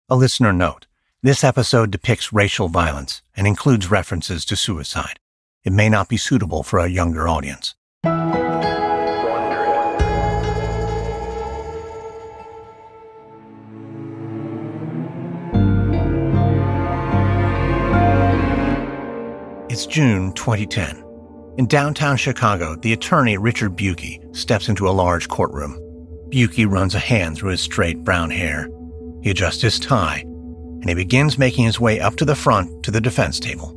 A listener note: this episode depicts racial violence and includes references to suicide. It may not be suitable for a younger audience. It's June 2010. In downtown Chicago, the attorney Richard Burge steps into a large courtroom. Burge runs a hand through his straight brown hair. He adjusts his tie, and he begins making his way up to the front to the defense table.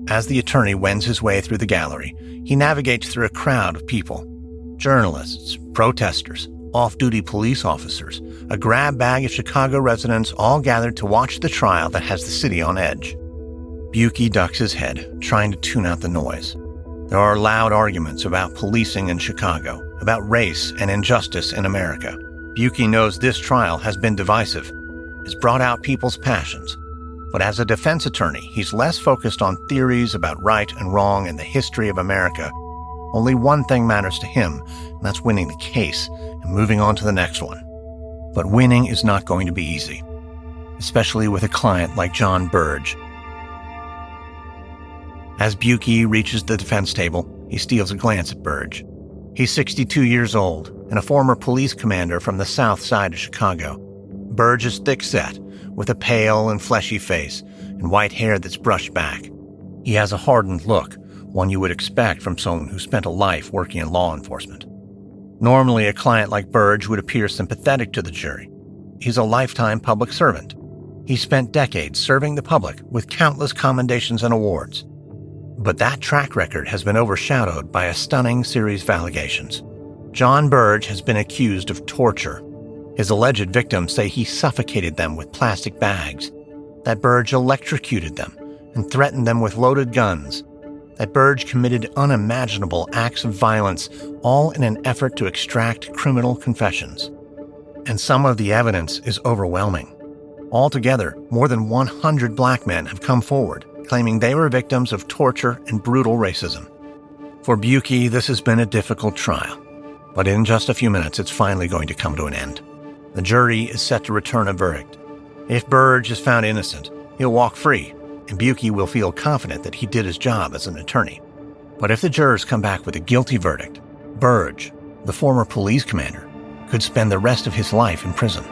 As the attorney wends his way through the gallery, he navigates through a crowd of people: journalists, protesters, off-duty police officers, a grab bag of Chicago residents, all gathered to watch the trial that has the city on edge. Burge ducks his head, trying to tune out the noise. There are loud arguments about policing in Chicago, about race and injustice in America. Burge knows this trial has been divisive, has brought out people's passions. But as a defense attorney, he's less focused on theories about right and wrong and the history of America. Only one thing matters to him, and that's winning the case and moving on to the next one. But winning is not going to be easy, especially with a client like Jon Burge. As Burge reaches the defense table, he steals a glance at Burge. He's 62 years old and a former police commander from the south side of Chicago. Burge is thick-set, with a pale and fleshy face and white hair that's brushed back. He has a hardened look, one you would expect from someone who spent a life working in law enforcement. Normally, a client like Burge would appear sympathetic to the jury. He's a lifetime public servant. He spent decades serving the public with countless commendations and awards. But that track record has been overshadowed by a stunning series of allegations. Jon Burge has been accused of torture. His alleged victims say he suffocated them with plastic bags, that Burge electrocuted them and threatened them with loaded guns, that Burge committed unimaginable acts of violence, all in an effort to extract criminal confessions. And some of the evidence is overwhelming. Altogether, more than 100 black men have come forward, claiming they were victims of torture and brutal racism. For Burge, this has been a difficult trial, but in just a few minutes, it's finally going to come to an end. The jury is set to return a verdict. If Burge is found innocent, he'll walk free, and Burge will feel confident that he did his job as an attorney. But if the jurors come back with a guilty verdict, Burge, the former police commander, could spend the rest of his life in prison.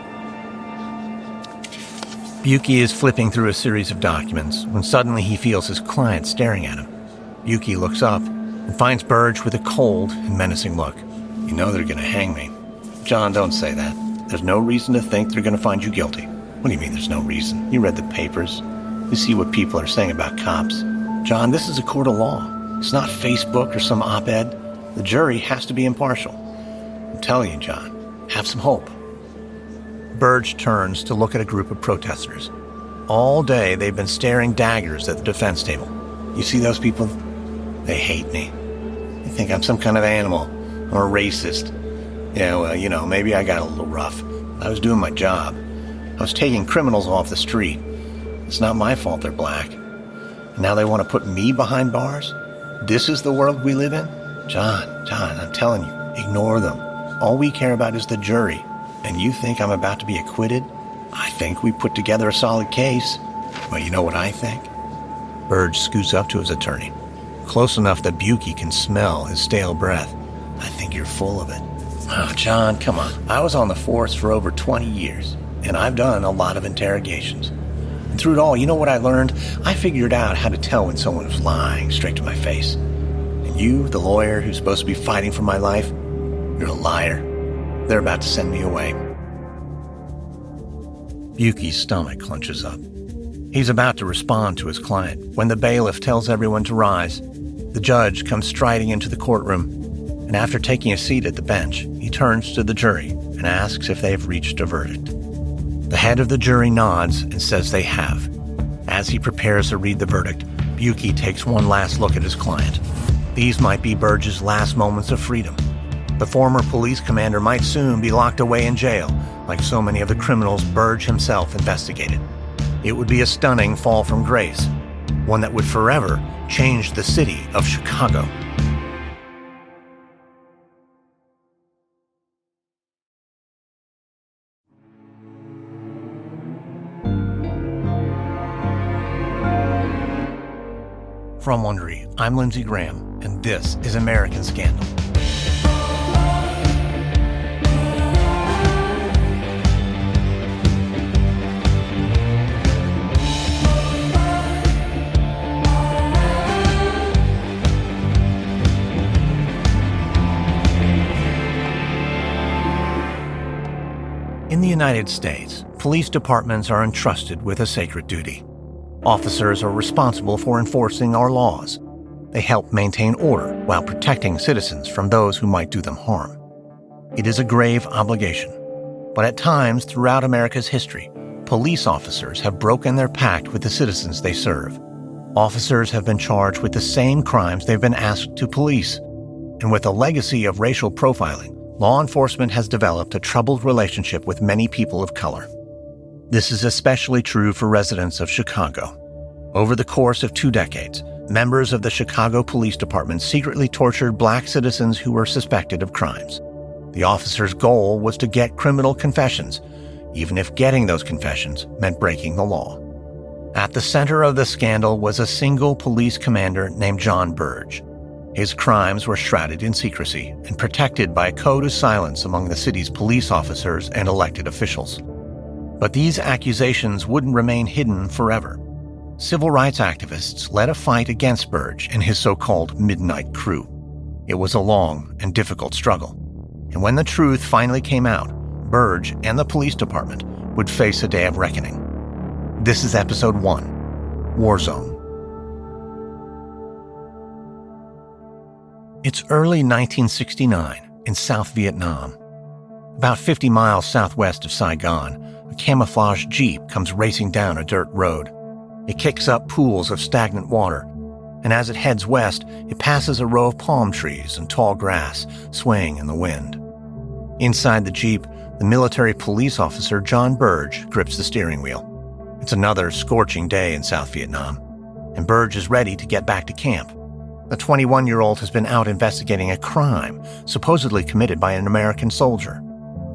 Burge is flipping through a series of documents when suddenly he feels his client staring at him. Burge looks up and finds Burge with a cold and menacing look. "You know they're going to hang me." "John, don't say that. There's no reason to think they're going to find you guilty." "What do you mean there's no reason? You read the papers. You see what people are saying about cops." "John, this is a court of law. It's not Facebook or some op-ed. The jury has to be impartial." "I'm telling you, John, have some hope." Burge turns to look at a group of protesters. All day they've been staring daggers at the defense table. "You see those people? They hate me. They think I'm some kind of animal or a racist. Yeah, well, maybe I got a little rough. I was doing my job. I was taking criminals off the street. It's not my fault they're black. And now they want to put me behind bars? This is the world we live in? John, I'm telling you, ignore them. All we care about is the jury. And you think I'm about to be acquitted? I think we put together a solid case. Well, you know what I think?" Burge scoots up to his attorney, close enough that Burge can smell his stale breath. "I think you're full of it." "Oh, John, come on. I was on the force for over 20 years, and I've done a lot of interrogations. And through it all, you know what I learned? I figured out how to tell when someone was lying straight to my face. And you, the lawyer who's supposed to be fighting for my life, you're a liar. They're about to send me away." Burge's stomach clenches up. He's about to respond to his client when the bailiff tells everyone to rise. The judge comes striding into the courtroom, and after taking a seat at the bench, he turns to the jury and asks if they've reached a verdict. The head of the jury nods and says they have. As he prepares to read the verdict, Burge takes one last look at his client. These might be Burge's last moments of freedom. The former police commander might soon be locked away in jail, like so many of the criminals Burge himself investigated. It would be a stunning fall from grace, one that would forever change the city of Chicago. From Wondery, I'm Lindsey Graham, and this is American Scandal. In the United States, police departments are entrusted with a sacred duty. Officers are responsible for enforcing our laws. They help maintain order while protecting citizens from those who might do them harm. It is a grave obligation, but at times throughout America's history, police officers have broken their pact with the citizens they serve. Officers have been charged with the same crimes they've been asked to police, and with a legacy of racial profiling, law enforcement has developed a troubled relationship with many people of color. This is especially true for residents of Chicago. Over the course of 2 decades, members of the Chicago Police Department secretly tortured black citizens who were suspected of crimes. The officers' goal was to get criminal confessions, even if getting those confessions meant breaking the law. At the center of the scandal was a single police commander named Jon Burge. His crimes were shrouded in secrecy and protected by a code of silence among the city's police officers and elected officials. But these accusations wouldn't remain hidden forever. Civil rights activists led a fight against Burge and his so-called Midnight Crew. It was a long and difficult struggle. And when the truth finally came out, Burge and the police department would face a day of reckoning. This is Episode 1, War Zone. It's early 1969 in South Vietnam. About 50 miles southwest of Saigon, a camouflaged Jeep comes racing down a dirt road. It kicks up pools of stagnant water, and as it heads west, it passes a row of palm trees and tall grass swaying in the wind. Inside the Jeep, the military police officer Jon Burge grips the steering wheel. It's another scorching day in South Vietnam, and Burge is ready to get back to camp. The 21-year-old has been out investigating a crime supposedly committed by an American soldier.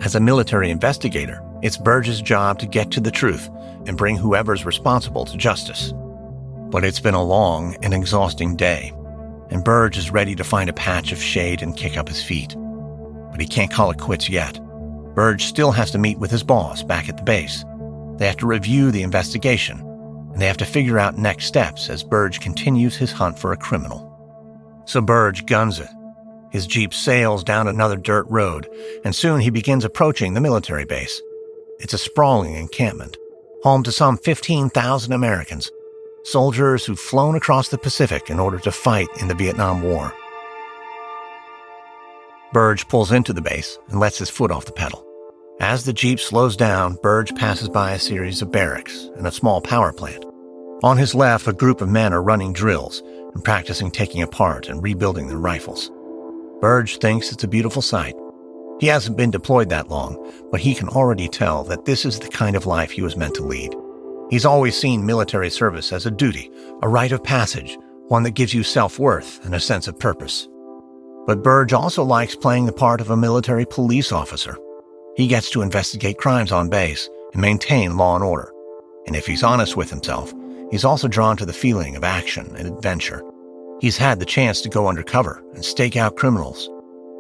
As a military investigator, it's Burge's job to get to the truth and bring whoever's responsible to justice. But it's been a long and exhausting day, and Burge is ready to find a patch of shade and kick up his feet. But he can't call it quits yet. Burge still has to meet with his boss back at the base. They have to review the investigation, and they have to figure out next steps as Burge continues his hunt for a criminal. So Burge guns it. His Jeep sails down another dirt road, and soon he begins approaching the military base. It's a sprawling encampment, home to some 15,000 Americans, soldiers who've flown across the Pacific in order to fight in the Vietnam War. Burge pulls into the base and lets his foot off the pedal. As the Jeep slows down, Burge passes by a series of barracks and a small power plant. On his left, a group of men are running drills and practicing taking apart and rebuilding their rifles. Burge thinks it's a beautiful sight. He hasn't been deployed that long, but he can already tell that this is the kind of life he was meant to lead. He's always seen military service as a duty, a rite of passage, one that gives you self-worth and a sense of purpose. But Burge also likes playing the part of a military police officer. He gets to investigate crimes on base and maintain law and order. And if he's honest with himself, he's also drawn to the feeling of action and adventure. He's had the chance to go undercover and stake out criminals.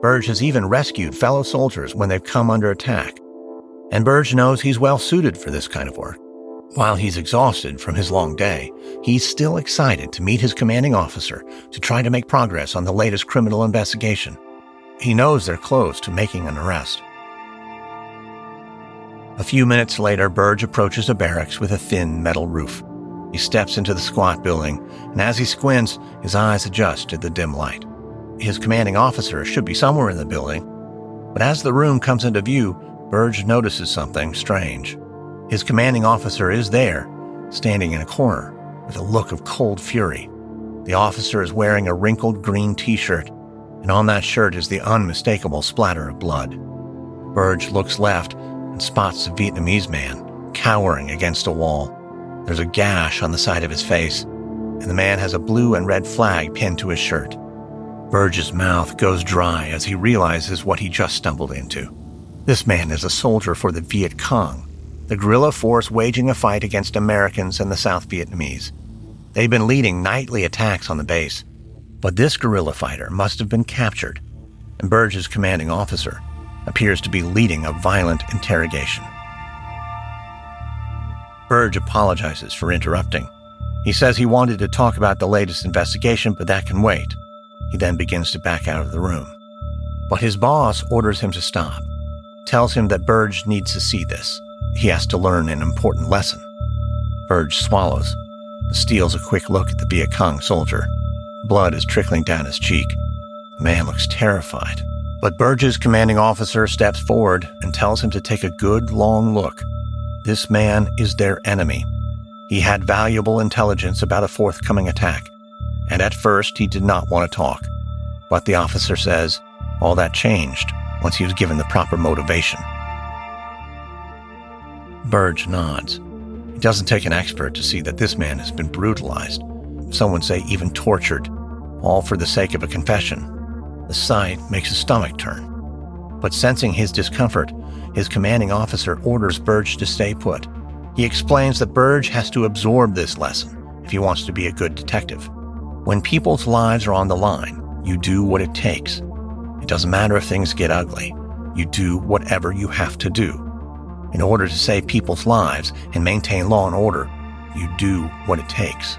Burge has even rescued fellow soldiers when they've come under attack. And Burge knows he's well suited for this kind of work. While he's exhausted from his long day, he's still excited to meet his commanding officer to try to make progress on the latest criminal investigation. He knows they're close to making an arrest. A few minutes later, Burge approaches a barracks with a thin metal roof. He steps into the squat building, and as he squints, his eyes adjust to the dim light. His commanding officer should be somewhere in the building, but as the room comes into view, Burge notices something strange. His commanding officer is there, standing in a corner, with a look of cold fury. The officer is wearing a wrinkled green t-shirt, and on that shirt is the unmistakable splatter of blood. Burge looks left and spots a Vietnamese man, cowering against a wall. There's a gash on the side of his face, and the man has a blue and red flag pinned to his shirt. Burge's mouth goes dry as he realizes what he just stumbled into. This man is a soldier for the Viet Cong, the guerrilla force waging a fight against Americans and the South Vietnamese. They'd been leading nightly attacks on the base, but this guerrilla fighter must have been captured, and Burge's commanding officer appears to be leading a violent interrogation. Burge apologizes for interrupting. He says he wanted to talk about the latest investigation, but that can wait. He then begins to back out of the room. But his boss orders him to stop, tells him that Burge needs to see this. He has to learn an important lesson. Burge swallows and steals a quick look at the Viet Cong soldier. Blood is trickling down his cheek. The man looks terrified. But Burge's commanding officer steps forward and tells him to take a good, long look. This man is their enemy. He had valuable intelligence about a forthcoming attack, and at first he did not want to talk. But the officer says all that changed once he was given the proper motivation. Burge nods. It doesn't take an expert to see that this man has been brutalized. Some would say even tortured, all for the sake of a confession. The sight makes his stomach turn. But sensing his discomfort, his commanding officer orders Burge to stay put. He explains that Burge has to absorb this lesson if he wants to be a good detective. When people's lives are on the line, you do what it takes. It doesn't matter if things get ugly. You do whatever you have to do. In order to save people's lives and maintain law and order, you do what it takes.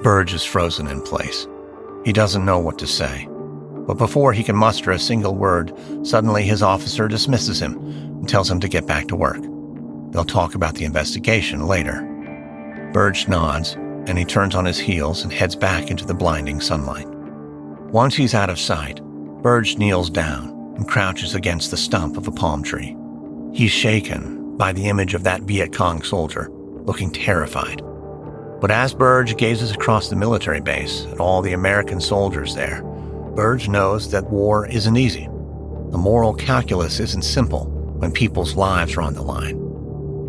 Burge is frozen in place. He doesn't know what to say. But before he can muster a single word, suddenly his officer dismisses him and tells him to get back to work. They'll talk about the investigation later. Burge nods, and he turns on his heels and heads back into the blinding sunlight. Once he's out of sight, Burge kneels down and crouches against the stump of a palm tree. He's shaken by the image of that Viet Cong soldier, looking terrified. But as Burge gazes across the military base at all the American soldiers there, Burge knows that war isn't easy. The moral calculus isn't simple when people's lives are on the line.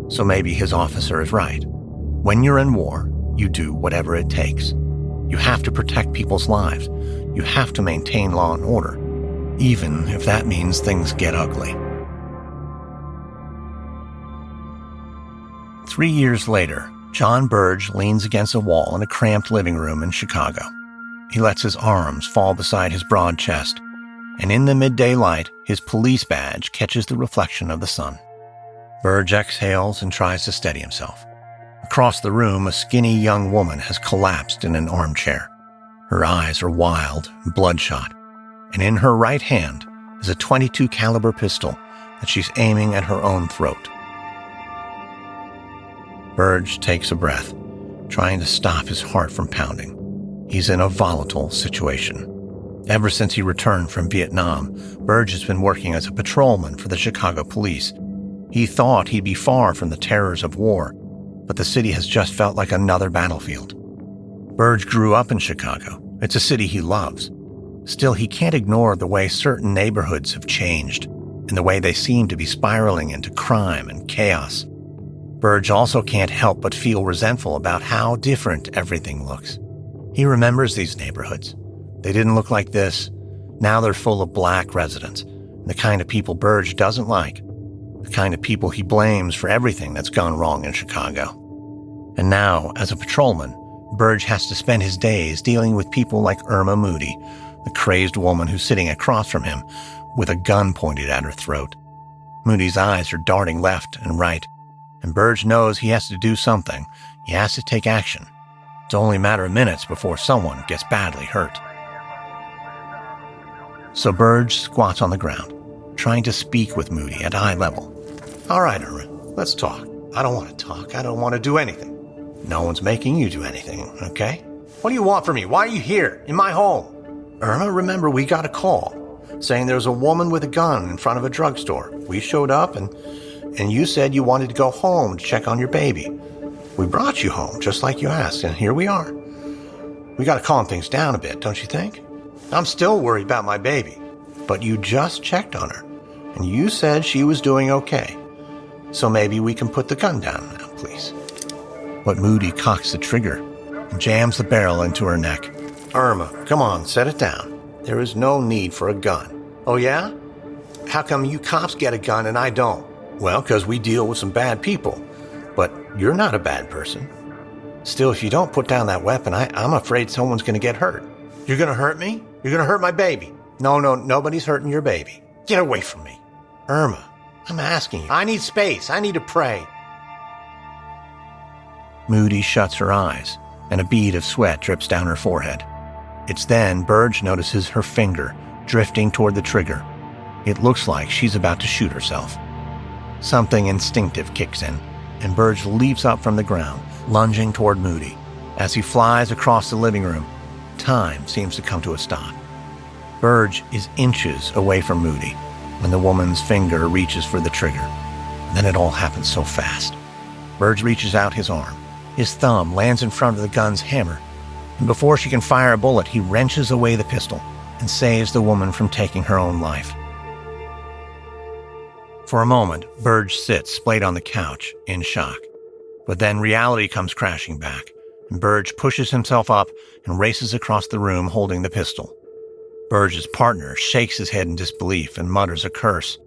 So maybe his officer is right. When you're in war, you do whatever it takes. You have to protect people's lives. You have to maintain law and order, even if that means things get ugly. 3 years later, Jon Burge leans against a wall in a cramped living room in Chicago. He lets his arms fall beside his broad chest, and in the midday light, his police badge catches the reflection of the sun. Burge exhales and tries to steady himself. Across the room, a skinny young woman has collapsed in an armchair. Her eyes are wild and bloodshot, and in her right hand is a .22 caliber pistol that she's aiming at her own throat. Burge takes a breath, trying to stop his heart from pounding. He's in a volatile situation. Ever since he returned from Vietnam, Burge has been working as a patrolman for the Chicago police. He thought he'd be far from the terrors of war, but the city has just felt like another battlefield. Burge grew up in Chicago. It's a city he loves. Still, he can't ignore the way certain neighborhoods have changed and the way they seem to be spiraling into crime and chaos. Burge also can't help but feel resentful about how different everything looks. He remembers these neighborhoods. They didn't look like this. Now they're full of black residents, the kind of people Burge doesn't like, the kind of people he blames for everything that's gone wrong in Chicago. And now, as a patrolman, Burge has to spend his days dealing with people like Irma Moody, the crazed woman who's sitting across from him with a gun pointed at her throat. Moody's eyes are darting left and right, and Burge knows he has to do something. He has to take action. It's only a matter of minutes before someone gets badly hurt. So Burge squats on the ground, trying to speak with Moody at eye level. All right, Irma, let's talk. I don't want to talk. I don't want to do anything. No one's making you do anything, okay? What do you want from me? Why are you here, in my home? Irma, remember, we got a call saying there was a woman with a gun in front of a drugstore. We showed up, and you said you wanted to go home to check on your baby. We brought you home, just like you asked, and here we are. We got to calm things down a bit, don't you think? I'm still worried about my baby, but you just checked on her, and you said she was doing okay. So maybe we can put the gun down now, please. But Moody cocks the trigger and jams the barrel into her neck. Irma, come on, set it down. There is no need for a gun. Oh yeah? How come you cops get a gun and I don't? Well, because we deal with some bad people. But you're not a bad person. Still, if you don't put down that weapon, I'm afraid someone's going to get hurt. You're going to hurt me? You're going to hurt my baby? No, nobody's hurting your baby. Get away from me. Irma, I'm asking you. I need space. I need to pray. Moody shuts her eyes, and a bead of sweat drips down her forehead. It's then Burge notices her finger drifting toward the trigger. It looks like she's about to shoot herself. Something instinctive kicks in, and Burge leaps up from the ground, lunging toward Moody. As he flies across the living room, time seems to come to a stop. Burge is inches away from Moody when the woman's finger reaches for the trigger. And then it all happens so fast. Burge reaches out his arm. His thumb lands in front of the gun's hammer, and before she can fire a bullet, he wrenches away the pistol and saves the woman from taking her own life. For a moment, Burge sits splayed on the couch in shock. But then reality comes crashing back, and Burge pushes himself up and races across the room holding the pistol. Burge's partner shakes his head in disbelief and mutters a curse.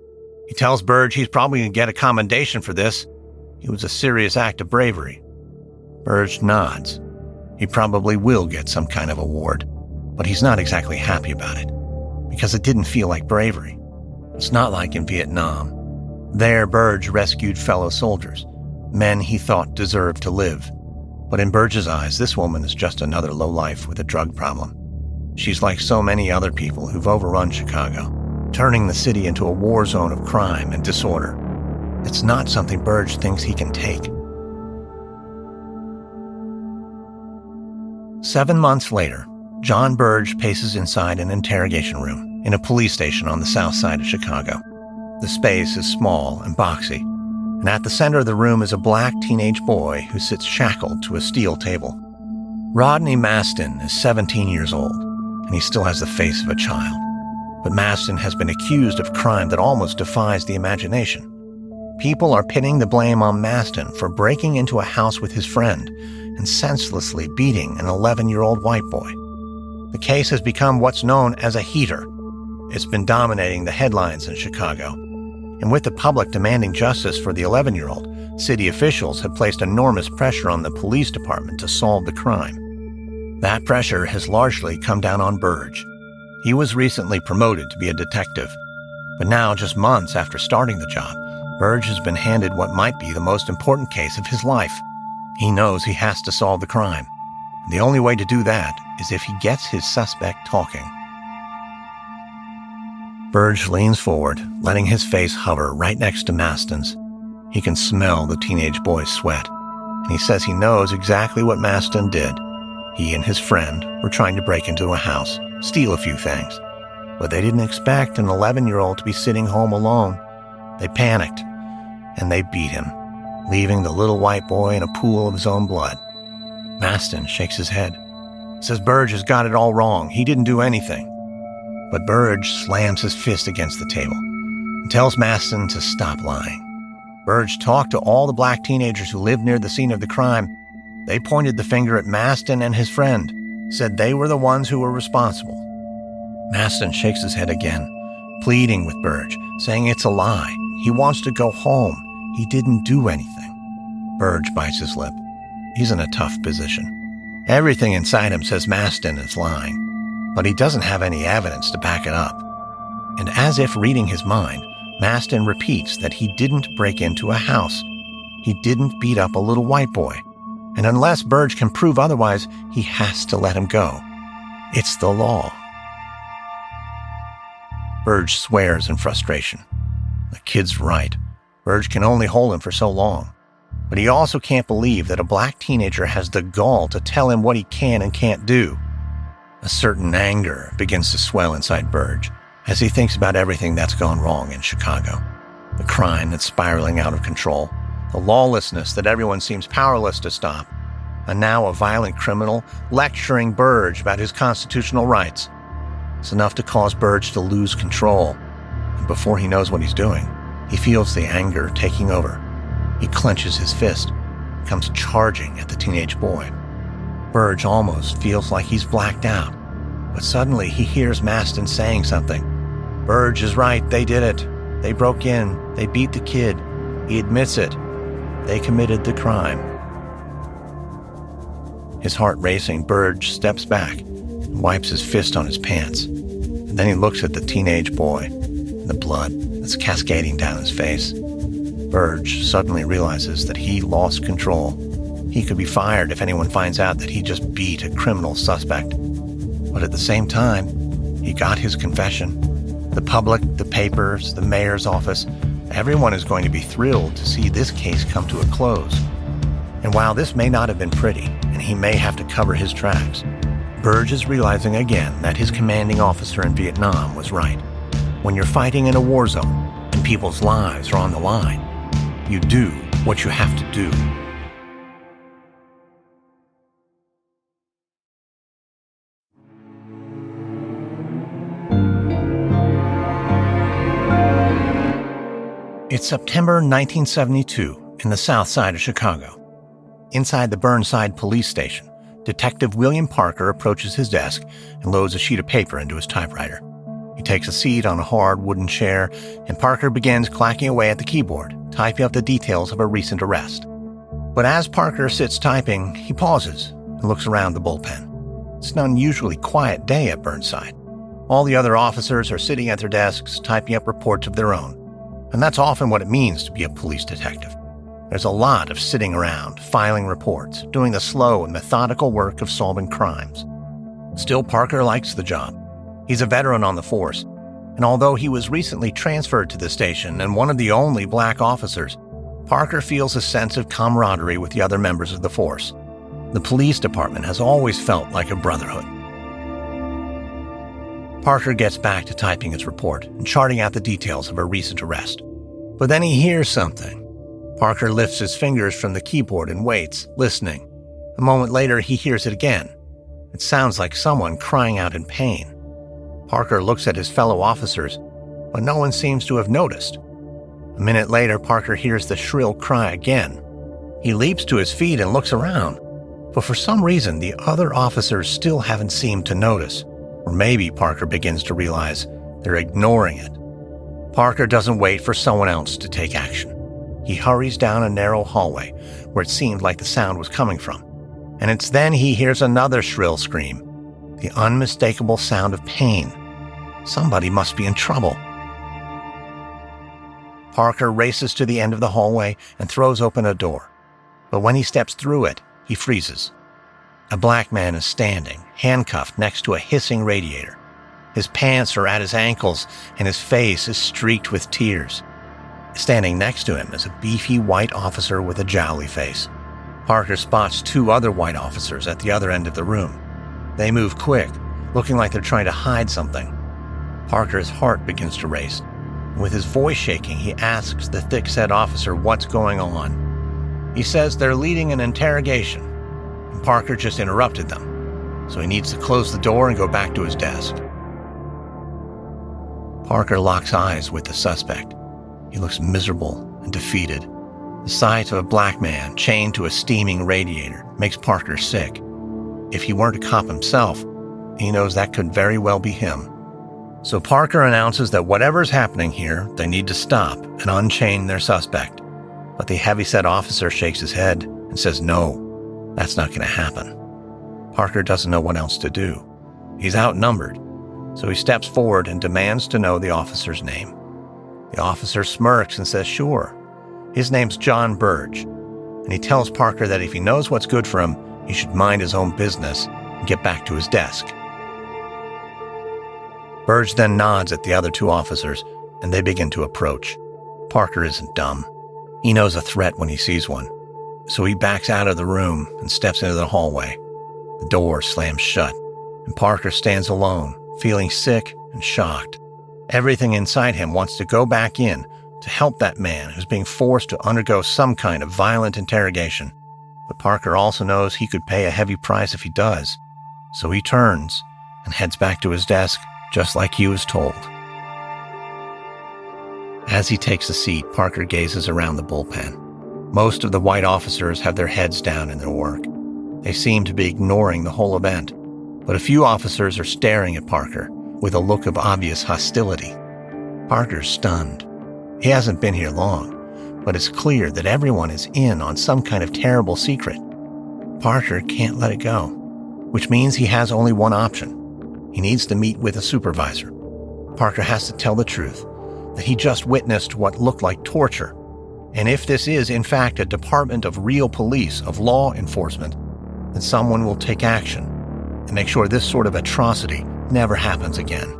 He tells Burge he's probably going to get a commendation for this. It was a serious act of bravery. Burge nods. He probably will get some kind of award, but he's not exactly happy about it, because it didn't feel like bravery. It's not like in Vietnam. There, Burge rescued fellow soldiers, men he thought deserved to live. But in Burge's eyes, this woman is just another lowlife with a drug problem. She's like so many other people who've overrun Chicago, turning the city into a war zone of crime and disorder. It's not something Burge thinks he can take. 7 months later, Jon Burge paces inside an interrogation room in a police station on the south side of Chicago. The space is small and boxy, and at the center of the room is a black teenage boy who sits shackled to a steel table. Rodney Maston is 17 years old, and he still has the face of a child. But Maston has been accused of crime that almost defies the imagination. People are pinning the blame on Maston for breaking into a house with his friend and senselessly beating an 11-year-old white boy. The case has become what's known as a heater. It's been dominating the headlines in Chicago. And with the public demanding justice for the 11-year-old, city officials have placed enormous pressure on the police department to solve the crime. That pressure has largely come down on Burge. He was recently promoted to be a detective, but now, just months after starting the job, Burge has been handed what might be the most important case of his life. He knows he has to solve the crime. And the only way to do that is if he gets his suspect talking. Burge leans forward, letting his face hover right next to Maston's. He can smell the teenage boy's sweat, and he says he knows exactly what Maston did. He and his friend were trying to break into a house, steal a few things, but they didn't expect an 11-year-old to be sitting home alone. They panicked, and they beat him, leaving the little white boy in a pool of his own blood. Maston shakes his head, says Burge has got it all wrong. He didn't do anything. But Burge slams his fist against the table and tells Maston to stop lying. Burge talked to all the black teenagers who lived near the scene of the crime. They pointed the finger at Maston and his friend, said they were the ones who were responsible. Maston shakes his head again, pleading with Burge, saying it's a lie. He wants to go home. He didn't do anything. Burge bites his lip. He's in a tough position. Everything inside him says Maston is lying, but he doesn't have any evidence to back it up. And as if reading his mind, Maston repeats that he didn't break into a house. He didn't beat up a little white boy. And unless Burge can prove otherwise, he has to let him go. It's the law. Burge swears in frustration. The kid's right. Burge can only hold him for so long. But he also can't believe that a black teenager has the gall to tell him what he can and can't do. A certain anger begins to swell inside Burge as he thinks about everything that's gone wrong in Chicago. The crime that's spiraling out of control, the lawlessness that everyone seems powerless to stop, and now a violent criminal lecturing Burge about his constitutional rights. It's enough to cause Burge to lose control. And before he knows what he's doing, he feels the anger taking over. He clenches his fist, comes charging at the teenage boy. Burge almost feels like he's blacked out, but suddenly he hears Maston saying something. Burge is right, they did it. They broke in, they beat the kid. He admits it. They committed the crime. His heart racing, Burge steps back and wipes his fist on his pants. And then he looks at the teenage boy and the blood that's cascading down his face. Burge suddenly realizes that he lost control. He could be fired if anyone finds out that he just beat a criminal suspect. But at the same time, he got his confession. The public, the papers, the mayor's office, everyone is going to be thrilled to see this case come to a close. And while this may not have been pretty, and he may have to cover his tracks, Burge is realizing again that his commanding officer in Vietnam was right. When you're fighting in a war zone and people's lives are on the line, you do what you have to do. It's September 1972 in the south side of Chicago. Inside the Burnside police station, Detective William Parker approaches his desk and loads a sheet of paper into his typewriter. He takes a seat on a hard wooden chair, and Parker begins clacking away at the keyboard, typing up the details of a recent arrest. But as Parker sits typing, he pauses and looks around the bullpen. It's an unusually quiet day at Burnside. All the other officers are sitting at their desks, typing up reports of their own. And that's often what it means to be a police detective. There's a lot of sitting around, filing reports, doing the slow and methodical work of solving crimes. Still, Parker likes the job. He's a veteran on the force, and although he was recently transferred to the station and one of the only black officers, Parker feels a sense of camaraderie with the other members of the force. The police department has always felt like a brotherhood. Parker gets back to typing his report and charting out the details of a recent arrest. But then he hears something. Parker lifts his fingers from the keyboard and waits, listening. A moment later, he hears it again. It sounds like someone crying out in pain. Parker looks at his fellow officers, but no one seems to have noticed. A minute later, Parker hears the shrill cry again. He leaps to his feet and looks around, but for some reason, the other officers still haven't seemed to notice. Or maybe Parker begins to realize they're ignoring it. Parker doesn't wait for someone else to take action. He hurries down a narrow hallway where it seemed like the sound was coming from. And it's then he hears another shrill scream, the unmistakable sound of pain. Somebody must be in trouble. Parker races to the end of the hallway and throws open a door. But when he steps through it, he freezes. A black man is standing, handcuffed next to a hissing radiator. His pants are at his ankles, and his face is streaked with tears. Standing next to him is a beefy white officer with a jowly face. Parker spots two other white officers at the other end of the room. They move quick, looking like they're trying to hide something. Parker's heart begins to race. With his voice shaking, he asks the thick-set officer what's going on. He says they're leading an interrogation, and Parker just interrupted them, so he needs to close the door and go back to his desk. Parker locks eyes with the suspect. He looks miserable and defeated. The sight of a black man chained to a steaming radiator makes Parker sick. If he weren't a cop himself, he knows that could very well be him. So Parker announces that whatever's happening here, they need to stop and unchain their suspect. But the heavy-set officer shakes his head and says no, that's not going to happen. Parker doesn't know what else to do. He's outnumbered, so he steps forward and demands to know the officer's name. The officer smirks and says sure. His name's Jon Burge, and he tells Parker that if he knows what's good for him, he should mind his own business and get back to his desk. Burge then nods at the other two officers, and they begin to approach. Parker isn't dumb. He knows a threat when he sees one, so he backs out of the room and steps into the hallway. The door slams shut, and Parker stands alone, feeling sick and shocked. Everything inside him wants to go back in to help that man who's being forced to undergo some kind of violent interrogation. But Parker also knows he could pay a heavy price if he does, so he turns and heads back to his desk just like he was told. As he takes a seat, Parker gazes around the bullpen. Most of the white officers have their heads down in their work. They seem to be ignoring the whole event, but a few officers are staring at Parker with a look of obvious hostility. Parker's stunned. He hasn't been here long, but it's clear that everyone is in on some kind of terrible secret. Parker can't let it go, which means he has only one option. He needs to meet with a supervisor. Parker has to tell the truth, that he just witnessed what looked like torture. And if this is, in fact, a department of real police, of law enforcement, then someone will take action and make sure this sort of atrocity never happens again.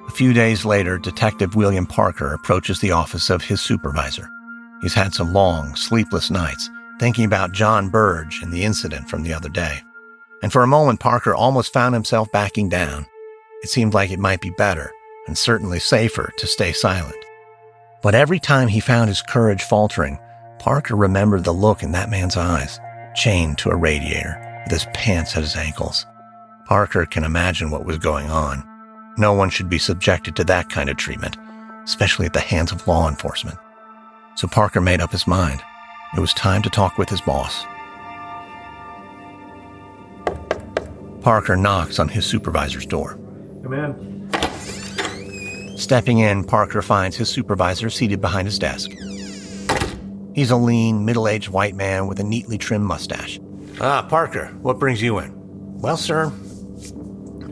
A few days later, Detective William Parker approaches the office of his supervisor. He's had some long, sleepless nights thinking about Jon Burge and the incident from the other day. And for a moment, Parker almost found himself backing down. It seemed like it might be better, and certainly safer, to stay silent. But every time he found his courage faltering, Parker remembered the look in that man's eyes, chained to a radiator, with his pants at his ankles. Parker can imagine what was going on. No one should be subjected to that kind of treatment, especially at the hands of law enforcement. So Parker made up his mind. It was time to talk with his boss. Parker knocks on his supervisor's door. Come in. Stepping in, Parker finds his supervisor seated behind his desk. He's a lean, middle-aged white man with a neatly trimmed mustache. Parker, what brings you in? Well, sir,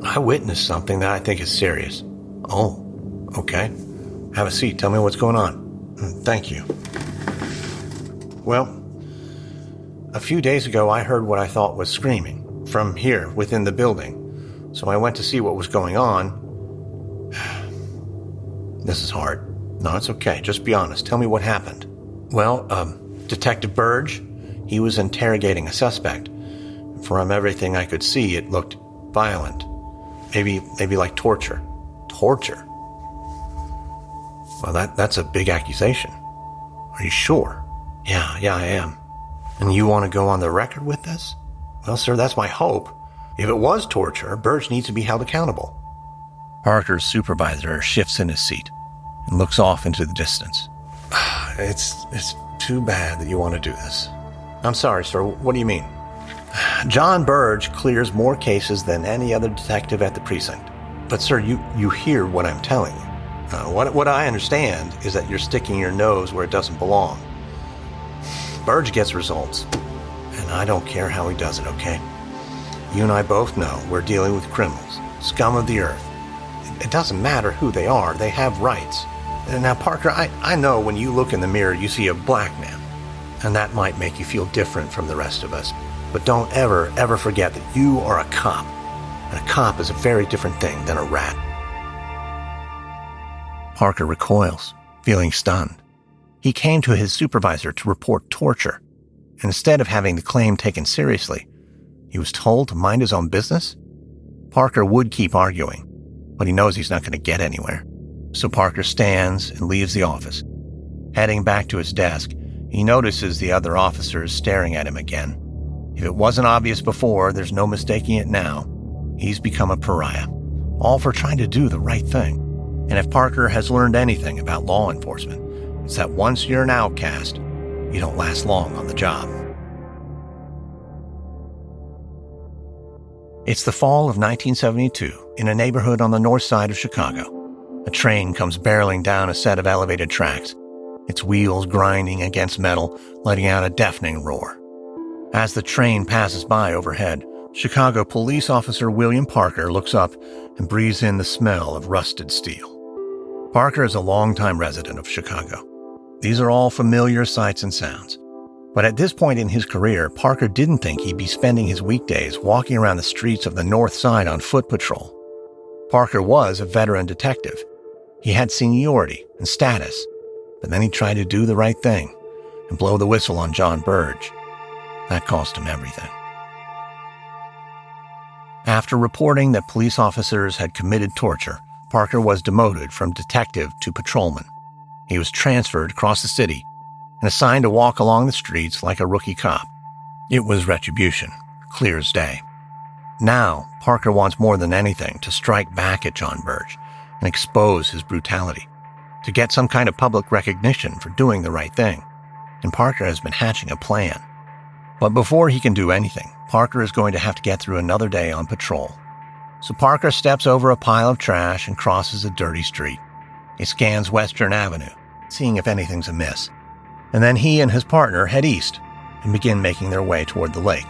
I witnessed something that I think is serious. Oh, okay. Have a seat. Tell me what's going on. Thank you. Well, a few days ago, I heard what I thought was screaming from here within the building. So I went to see what was going on. This is hard. No, it's okay. Just be honest. Tell me what happened. Well, Detective Burge, he was interrogating a suspect. From everything I could see, it looked violent. Maybe like torture. Torture? Well, that's a big accusation. Are you sure? Yeah, I am. And you want to go on the record with this? Well, sir, that's my hope. If it was torture, Burge needs to be held accountable. Parker's supervisor shifts in his seat and looks off into the distance. It's too bad that you want to do this. I'm sorry, sir. What do you mean? Jon Burge clears more cases than any other detective at the precinct. But, sir, you hear what I'm telling you. What I understand is that you're sticking your nose where it doesn't belong. Burge gets results, and I don't care how he does it, okay? You and I both know we're dealing with criminals, scum of the earth. It doesn't matter who they are, they have rights. And now, Parker, I know when you look in the mirror, you see a black man, and that might make you feel different from the rest of us. But don't ever forget that you are a cop, and a cop is a very different thing than a rat. Parker recoils, feeling stunned. He came to his supervisor to report torture, and instead of having the claim taken seriously, he was told to mind his own business? Parker would keep arguing, but he knows he's not going to get anywhere. So Parker stands and leaves the office. Heading back to his desk, he notices the other officers staring at him again. If it wasn't obvious before, there's no mistaking it now. He's become a pariah, all for trying to do the right thing. And if Parker has learned anything about law enforcement, it's that once you're an outcast, you don't last long on the job. It's the fall of 1972 in a neighborhood on the north side of Chicago. A train comes barreling down a set of elevated tracks, its wheels grinding against metal, letting out a deafening roar. As the train passes by overhead, Chicago police officer William Parker looks up and breathes in the smell of rusted steel. Parker is a longtime resident of Chicago. These are all familiar sights and sounds. But at this point in his career, Parker didn't think he'd be spending his weekdays walking around the streets of the North Side on foot patrol. Parker was a veteran detective. He had seniority and status, but then he tried to do the right thing and blow the whistle on Jon Burge. That cost him everything. After reporting that police officers had committed torture, Parker was demoted from detective to patrolman. He was transferred across the city and assigned to walk along the streets like a rookie cop. It was retribution, clear as day. Now, Parker wants more than anything to strike back at Jon Burge and expose his brutality, to get some kind of public recognition for doing the right thing. And Parker has been hatching a plan. But before he can do anything, Parker is going to have to get through another day on patrol. So Parker steps over a pile of trash and crosses a dirty street. He scans Western Avenue, seeing if anything's amiss. and then he and his partner head east and begin making their way toward the lake.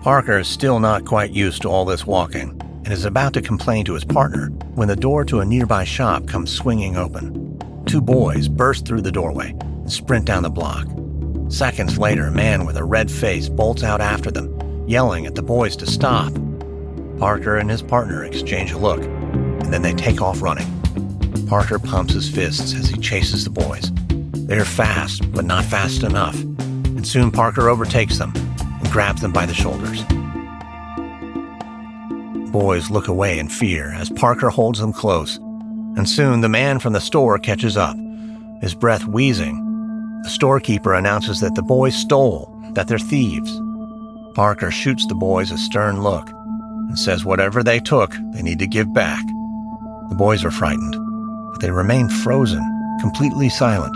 Parker is still not quite used to all this walking and is about to complain to his partner when the door to a nearby shop comes swinging open. 2 boys burst through the doorway and sprint down the block. Seconds later, a man with a red face bolts out after them, yelling at the boys to stop. Parker and his partner exchange a look, and then they take off running. Parker pumps his fists as he chases the boys. They are fast, but not fast enough, and soon Parker overtakes them and grabs them by the shoulders. Boys look away in fear as Parker holds them close, and soon the man from the store catches up, his breath wheezing. The storekeeper announces that the boys stole, that they're thieves. Parker shoots the boys a stern look and says whatever they took, they need to give back. The boys are frightened, but they remain frozen, completely silent.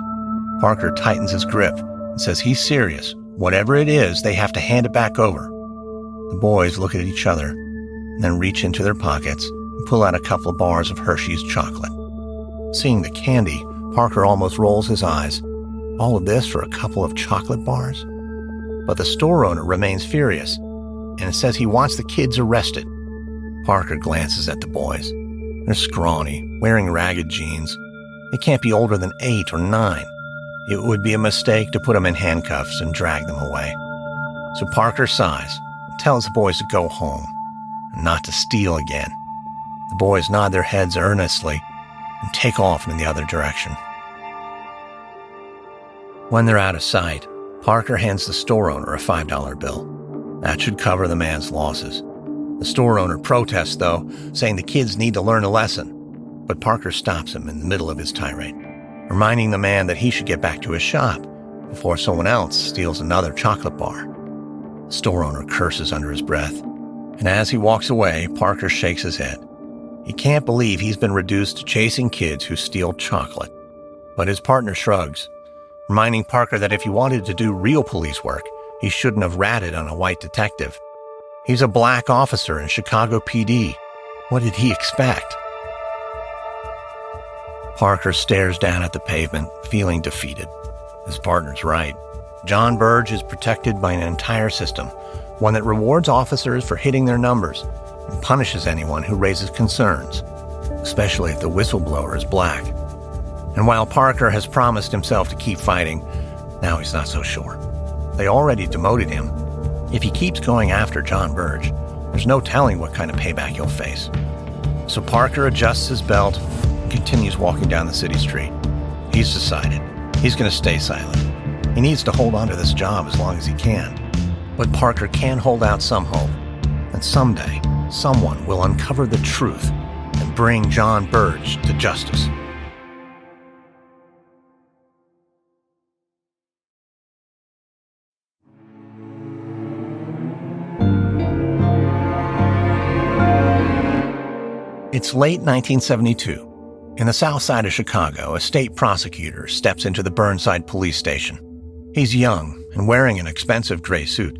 Parker tightens his grip and says he's serious. Whatever it is, they have to hand it back over. The boys look at each other and then reach into their pockets and pull out a couple of bars of Hershey's chocolate. Seeing the candy, Parker almost rolls his eyes. All of this for a couple of chocolate bars? But the store owner remains furious and says he wants the kids arrested. Parker glances at the boys. They're scrawny, wearing ragged jeans. They can't be older than 8 or 9. It would be a mistake to put them in handcuffs and drag them away. So Parker sighs and tells the boys to go home and not to steal again. The boys nod their heads earnestly and take off in the other direction. When they're out of sight, Parker hands the store owner a $5 bill. That should cover the man's losses. The store owner protests, though, saying the kids need to learn a lesson. But Parker stops him in the middle of his tirade, reminding the man that he should get back to his shop before someone else steals another chocolate bar. The store owner curses under his breath, and as he walks away, Parker shakes his head. He can't believe he's been reduced to chasing kids who steal chocolate. But his partner shrugs, reminding Parker that if he wanted to do real police work, he shouldn't have ratted on a white detective. He's a black officer in Chicago PD. What did he expect? Parker stares down at the pavement, feeling defeated. His partner's right. Jon Burge is protected by an entire system, one that rewards officers for hitting their numbers and punishes anyone who raises concerns, especially if the whistleblower is black. And while Parker has promised himself to keep fighting, now he's not so sure. They already demoted him. If he keeps going after Jon Burge, there's no telling what kind of payback he'll face. So Parker adjusts his belt and continues walking down the city street. He's decided he's going to stay silent. He needs to hold on to this job as long as he can. But Parker can hold out some hope, and someday someone will uncover the truth and bring Jon Burge to justice. It's late 1972. In the south side of Chicago, a state prosecutor steps into the Burnside police station. He's young and wearing an expensive gray suit,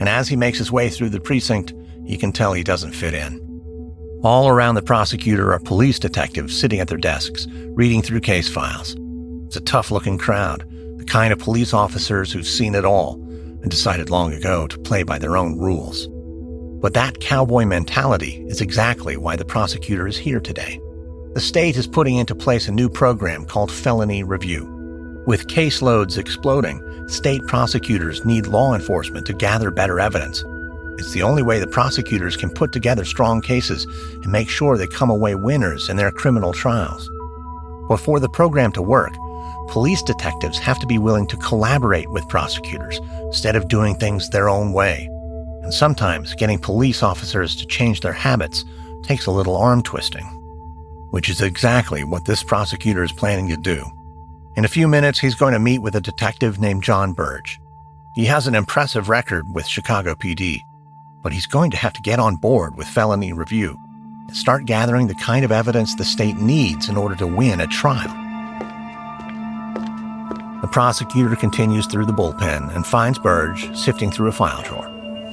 and as he makes his way through the precinct, you can tell he doesn't fit in. All around the prosecutor are police detectives sitting at their desks, reading through case files. It's a tough-looking crowd, the kind of police officers who've seen it all and decided long ago to play by their own rules. But that cowboy mentality is exactly why the prosecutor is here today. The state is putting into place a new program called felony review. With caseloads exploding, state prosecutors need law enforcement to gather better evidence. It's the only way the prosecutors can put together strong cases and make sure they come away winners in their criminal trials. But for the program to work, police detectives have to be willing to collaborate with prosecutors instead of doing things their own way. And sometimes getting police officers to change their habits takes a little arm twisting, which is exactly what this prosecutor is planning to do. In a few minutes, he's going to meet with a detective named Jon Burge. He has an impressive record with Chicago PD, but he's going to have to get on board with felony review and start gathering the kind of evidence the state needs in order to win a trial. The prosecutor continues through the bullpen and finds Burge sifting through a file drawer.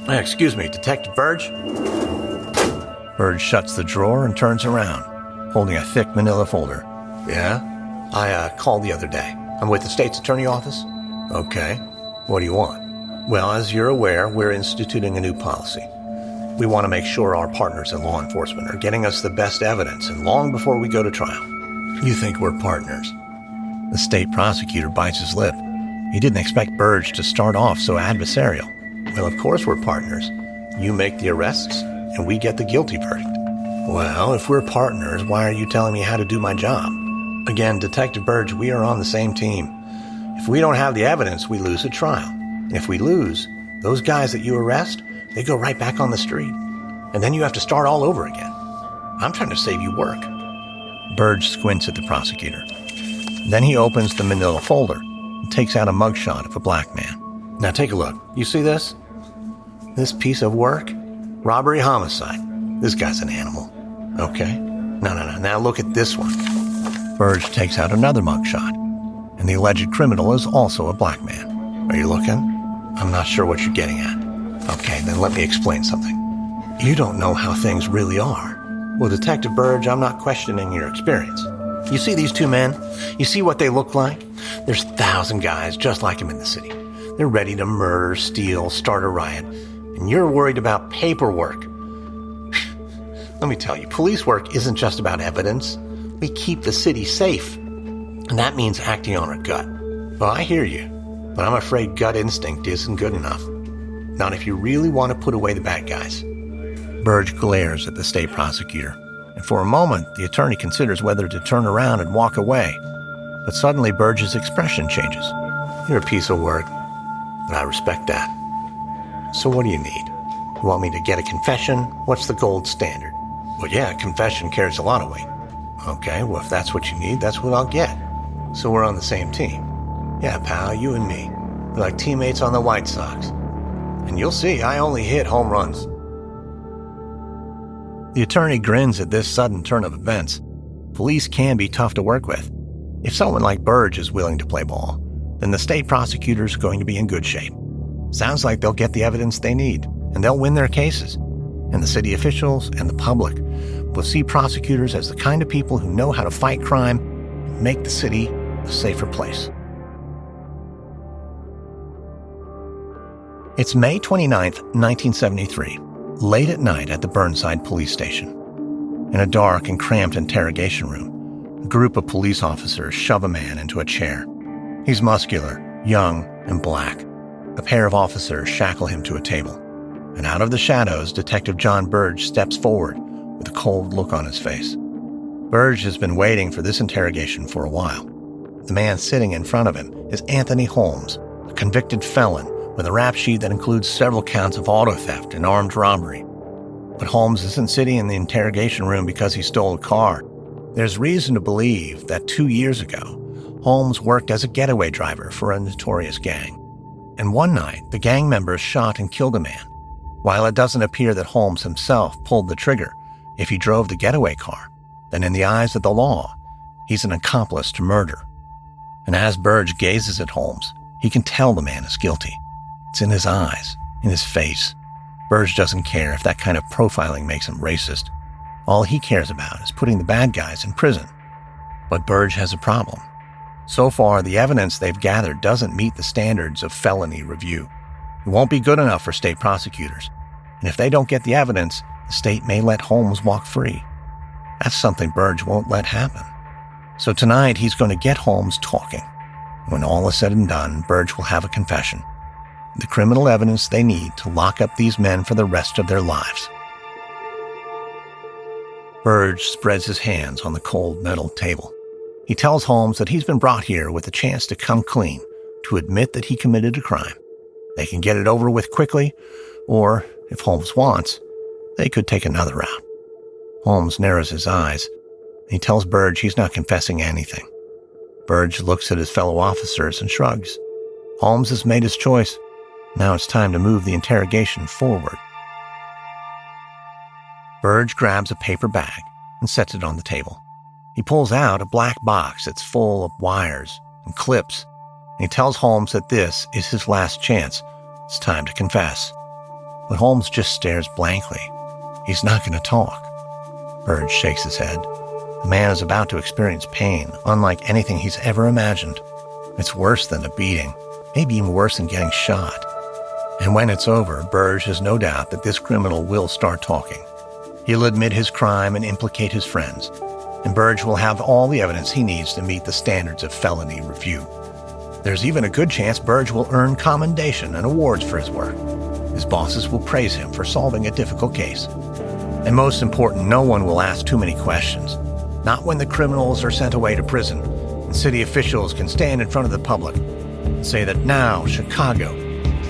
Excuse me, Detective Burge? Burge shuts the drawer and turns around, holding a thick manila folder. Yeah? I called the other day. I'm with the state's attorney office. Okay. What do you want? Well, as you're aware, we're instituting a new policy. We want to make sure our partners in law enforcement are getting us the best evidence, and long before we go to trial. You think we're partners? The state prosecutor bites his lip. He didn't expect Burge to start off so adversarial. Well, of course we're partners. You make the arrests, and we get the guilty verdict. Well, if we're partners, why are you telling me how to do my job? Again, Detective Burge, we are on the same team. If we don't have the evidence, we lose at trial. And if we lose, those guys that you arrest, they go right back on the street. And then you have to start all over again. I'm trying to save you work. Burge squints at the prosecutor. Then he opens the manila folder and takes out a mugshot of a black man. Now take a look. You see this? This piece of work? Robbery homicide. This guy's an animal. Okay. No. Now look at this one. Burge takes out another mugshot. And the alleged criminal is also a black man. Are you looking? I'm not sure what you're getting at. Okay, then let me explain something. You don't know how things really are. Well, Detective Burge, I'm not questioning your experience. You see these two men? You see what they look like? There's 1,000 guys just like them in the city. They're ready to murder, steal, start a riot. And you're worried about paperwork. Let me tell you, police work isn't just about evidence. We keep the city safe. And that means acting on our gut. Well, I hear you, but I'm afraid gut instinct isn't good enough. Not if you really want to put away the bad guys. Burge glares at the state prosecutor, and for a moment, the attorney considers whether to turn around and walk away. But suddenly, Burge's expression changes. You're a piece of work, but I respect that. So what do you need? You want me to get a confession? What's the gold standard? Well, yeah, a confession carries a lot of weight. Okay, well, if that's what you need, that's what I'll get. So we're on the same team. Yeah, pal, you and me. We're like teammates on the White Sox. And you'll see, I only hit home runs. The attorney grins at this sudden turn of events. Police can be tough to work with. If someone like Burge is willing to play ball, then the state prosecutor's going to be in good shape. Sounds like they'll get the evidence they need, and they'll win their cases. And the city officials and the public will see prosecutors as the kind of people who know how to fight crime and make the city a safer place. It's May 29th, 1973, late at night at the Burnside police station. In a dark and cramped interrogation room, a group of police officers shove a man into a chair. He's muscular, young, and black. A pair of officers shackle him to a table. And out of the shadows, Detective Jon Burge steps forward with a cold look on his face. Burge has been waiting for this interrogation for a while. The man sitting in front of him is Anthony Holmes, a convicted felon with a rap sheet that includes several counts of auto theft and armed robbery. But Holmes isn't sitting in the interrogation room because he stole a car. There's reason to believe that 2 years ago, Holmes worked as a getaway driver for a notorious gang. And one night, the gang members shot and killed a man. While it doesn't appear that Holmes himself pulled the trigger if he drove the getaway car, then in the eyes of the law, he's an accomplice to murder. And as Burge gazes at Holmes, he can tell the man is guilty. It's in his eyes, in his face. Burge doesn't care if that kind of profiling makes him racist. All he cares about is putting the bad guys in prison. But Burge has a problem. So far, the evidence they've gathered doesn't meet the standards of felony review. It won't be good enough for state prosecutors. And if they don't get the evidence, the state may let Holmes walk free. That's something Burge won't let happen. So tonight, he's going to get Holmes talking. When all is said and done, Burge will have a confession. The criminal evidence they need to lock up these men for the rest of their lives. Burge spreads his hands on the cold metal table. He tells Holmes that he's been brought here with a chance to come clean, to admit that he committed a crime. They can get it over with quickly, or, if Holmes wants, they could take another route. Holmes narrows his eyes, and he tells Burge he's not confessing anything. Burge looks at his fellow officers and shrugs. Holmes has made his choice. Now it's time to move the interrogation forward. Burge grabs a paper bag and sets it on the table. He pulls out a black box that's full of wires and clips, and he tells Holmes that this is his last chance. It's time to confess. But Holmes just stares blankly. He's not going to talk. Burge shakes his head. The man is about to experience pain, unlike anything he's ever imagined. It's worse than a beating, maybe even worse than getting shot. And when it's over, Burge has no doubt that this criminal will start talking. He'll admit his crime and implicate his friends, and Burge will have all the evidence he needs to meet the standards of felony review. There's even a good chance Burge will earn commendation and awards for his work. His bosses will praise him for solving a difficult case. And most important, no one will ask too many questions. Not when the criminals are sent away to prison, and city officials can stand in front of the public and say that now Chicago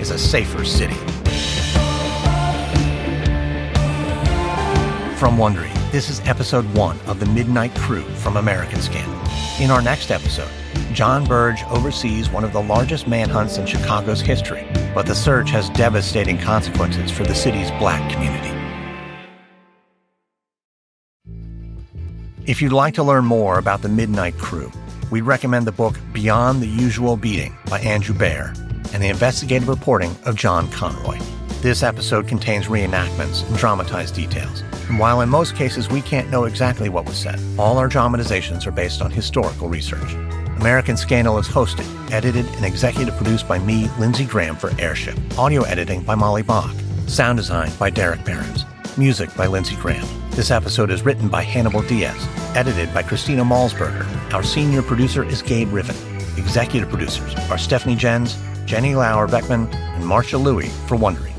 is a safer city. From Wondery, this is episode 1 of The Midnight Crew from American Scandal. In our next episode, Jon Burge oversees one of the largest manhunts in Chicago's history, but the search has devastating consequences for the city's black community. If you'd like to learn more about The Midnight Crew, we recommend the book Beyond the Usual Beating by Andrew Baer and the investigative reporting of John Conroy. This episode contains reenactments and dramatized details. And while in most cases we can't know exactly what was said, all our dramatizations are based on historical research. American Scandal is hosted, edited, and executive produced by me, Lindsey Graham, for Airship. Audio editing by Molly Bach. Sound design by Derek Behrens. Music by Lindsey Graham. This episode is written by Hannibal Diaz, edited by Christina Malsberger. Our senior producer is Gabe Riven. Executive producers are Stephanie Jens, Jenny Lauer-Beckman, and Marcia Louie for Wondery.